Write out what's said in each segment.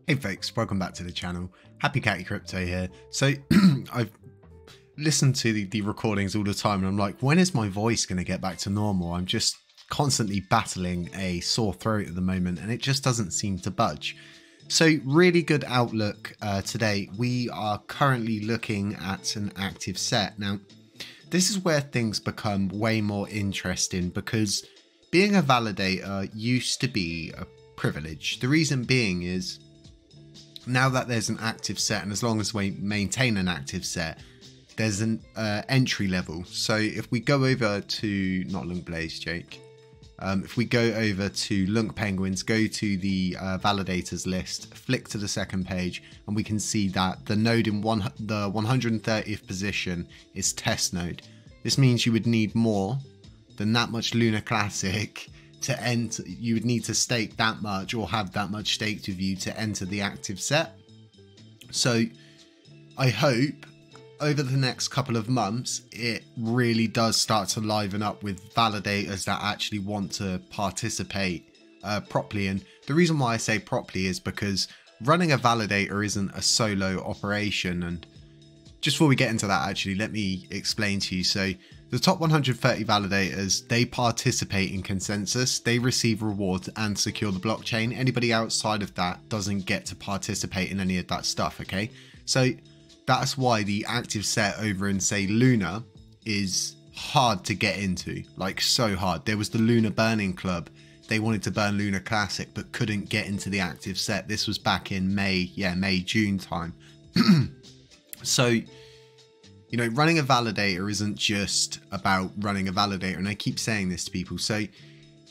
Hey folks, welcome back to the channel. Happy Catty Crypto here. So I've listened to the recordings all the time and I'm like, when is my voice going to get back to normal? I'm just constantly battling a sore throat at the moment and it just doesn't seem to budge. So really good outlook today. We are currently looking at an active set. Now, this is where things become way more interesting because being a validator used to be a privilege. The reason being is now that there's an active set, and as long as we maintain an active set, there's an entry level. So if we go over to, not Lunk Blaze, Jake. If we go over to Lunk Penguins, go to the validators list, flick to the second page, and we can see that the node in the 130th position is test node. This means you would need more than that much Lunar Classic to enter. You would need to stake that much or have that much staked with you to enter the active set. So I hope over the next couple of months it really does start to liven up with validators that actually want to participate properly. And the reason why I say properly is because running a validator isn't a solo operation. And just before we get into that, actually, let me explain to you. So the top 130 validators, they participate in consensus, they receive rewards and secure the blockchain. Anybody outside of that doesn't get to participate in any of that stuff, okay? So that's why the active set over in, say, Luna is hard to get into, like so hard. There was the Luna Burning Club. They wanted to burn Lunar Classic but couldn't get into the active set. This was back in May, June time. So, you know, running a validator isn't just about running a validator, and I keep saying this to people. So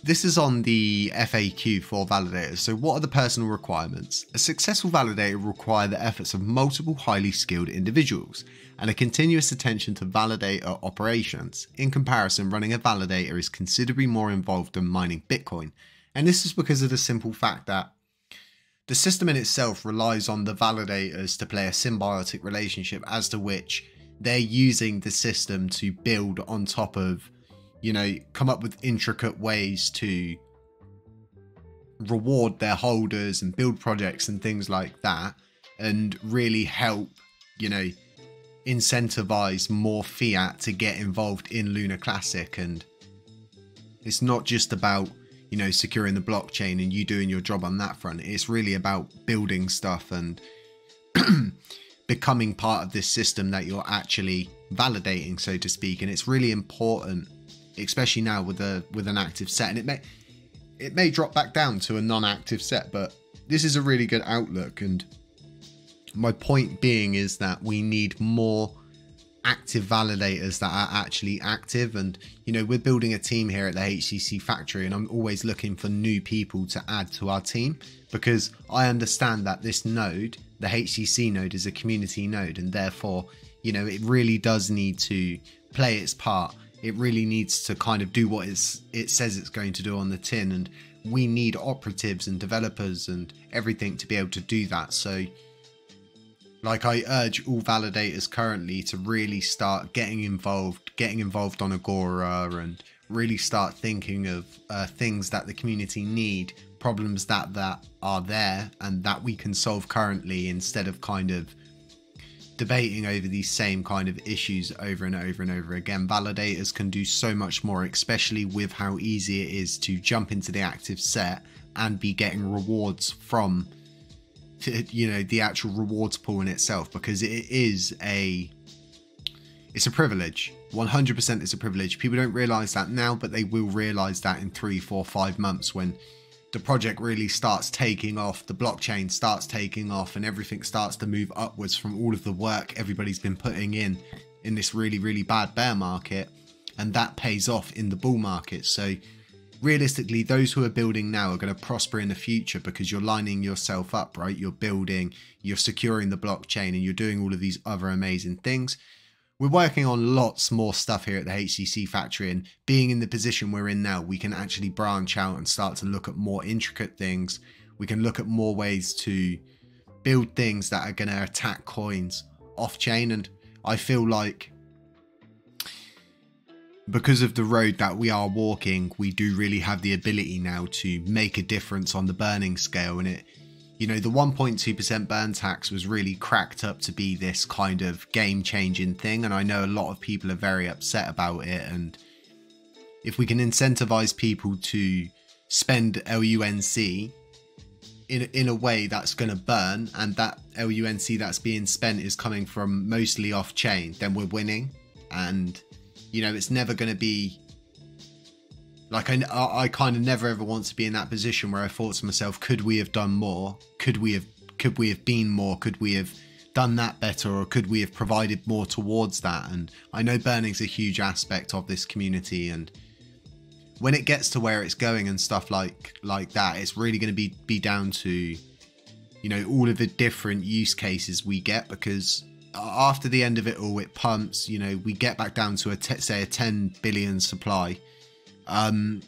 this is on the FAQ for validators. So what are the personal requirements? A successful validator will require the efforts of multiple highly skilled individuals and a continuous attention to validator operations. In comparison, running a validator is considerably more involved than mining Bitcoin. And this is because of the simple fact that the system in itself relies on the validators to play a symbiotic relationship as to which they're using the system to build on top of, you know, come up with intricate ways to reward their holders and build projects and things like that, and really help, you know, incentivize more fiat to get involved in Lunar Classic. And it's not just about, you know, securing the blockchain and you doing your job on that front. It's really about building stuff and becoming part of this system that you're actually validating, so to speak. And it's really important, especially now with an active set. And it may drop back down to a non-active set, but this is a really good outlook. And my point being is that we need more active validators that are actually active. And, you know, we're building a team here at the HCC factory, and I'm always looking for new people to add to our team, because I understand that this node, the HCC node, is a community node, and therefore, you know, it really does need to play its part. It really needs to kind of do what it says it's going to do on the tin, and we need operatives and developers and everything to be able to do that. So like, I urge all validators currently to really start getting involved on Agora, and really start thinking of things that the community need, problems that are there and that we can solve currently, instead of kind of debating over these same kind of issues over and over and over again. Validators can do so much more, especially with how easy it is to jump into the active set and be getting rewards from, you know, the actual rewards pool in itself, because it's a privilege. 100% it's a privilege. People don't realize that now, but they will realize that in 3, 4, 5 months, when the project really starts taking off, the blockchain starts taking off, and everything starts to move upwards from all of the work everybody's been putting in this really, really bad bear market, and that pays off in the bull market. So realistically, those who are building now are going to prosper in the future, because you're lining yourself up, right? You're building, you're securing the blockchain, and you're doing all of these other amazing things. We're working on lots more stuff here at the HCC factory, and being in the position we're in now, we can actually branch out and start to look at more intricate things. We can look at more ways to build things that are going to attack coins off chain. And I feel like, because of the road that we are walking, we do really have the ability now to make a difference on the burning scale. And it, you know, the 1.2% burn tax was really cracked up to be this kind of game-changing thing, and I know a lot of people are very upset about it. And if we can incentivize people to spend LUNC in a way that's going to burn, and that LUNC that's being spent is coming from mostly off-chain, then we're winning. And, you know, it's never going to be like, I kind of never ever want to be in that position where I thought to myself, could we have done more? Could we have been more? Could we have done that better? Or could we have provided more towards that? And I know burning's a huge aspect of this community, and when it gets to where it's going and stuff like that, it's really going to be down to, you know, all of the different use cases we get, because after the end of it all, it pumps, you know, we get back down to say a 10 billion supply, and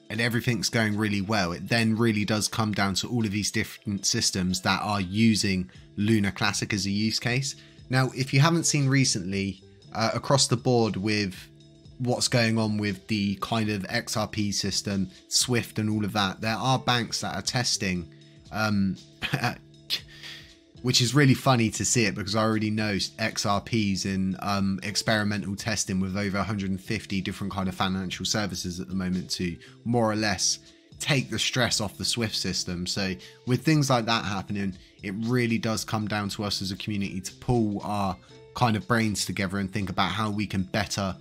everything's going really well. It then really does come down to all of these different systems that are using Luna Classic as a use case. Now, if you haven't seen recently, across the board with what's going on with the kind of XRP system, Swift and all of that, there are banks that are testing, which is really funny to see it, because I already know XRPs in experimental testing with over 150 different kind of financial services at the moment to more or less take the stress off the Swift system. So with things like that happening, it really does come down to us as a community to pull our kind of brains together and think about how we can better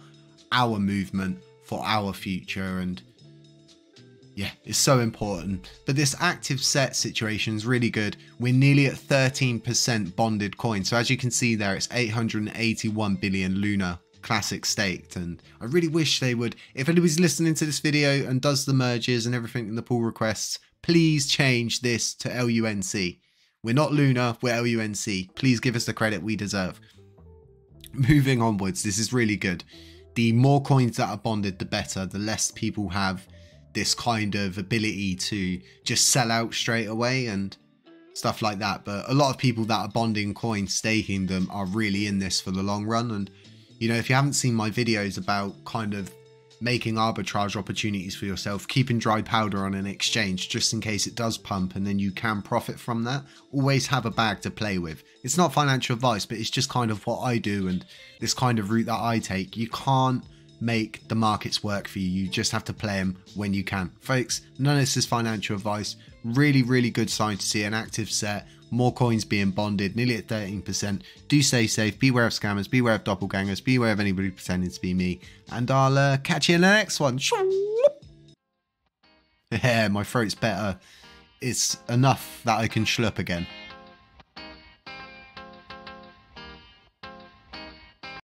our movement for our future. And yeah, it's so important. But this active set situation is really good. We're nearly at 13% bonded coin. So as you can see there, it's 881 billion Luna Classic staked. And I really wish they would, if anybody's listening to this video and does the merges and everything in the pull requests, please change this to LUNC. We're not Luna, we're LUNC. Please give us the credit we deserve. Moving onwards, this is really good. The more coins that are bonded, the better. The less people have this kind of ability to just sell out straight away and stuff like that. But a lot of people that are bonding coins, staking them, are really in this for the long run. And, you know, if you haven't seen my videos about kind of making arbitrage opportunities for yourself, keeping dry powder on an exchange just in case it does pump and then you can profit from that, always have a bag to play with. It's not financial advice, but it's just kind of what I do and this kind of route that I take. You can't make the markets work for you. You just have to play them when you can. Folks, none of this is financial advice. Really, really good sign to see an active set, more coins being bonded, nearly at 13%. Do stay safe, beware of scammers, beware of doppelgangers, beware of anybody pretending to be me, and I'll catch you in the next one. Yeah, my throat's better. It's enough that I can schlup again.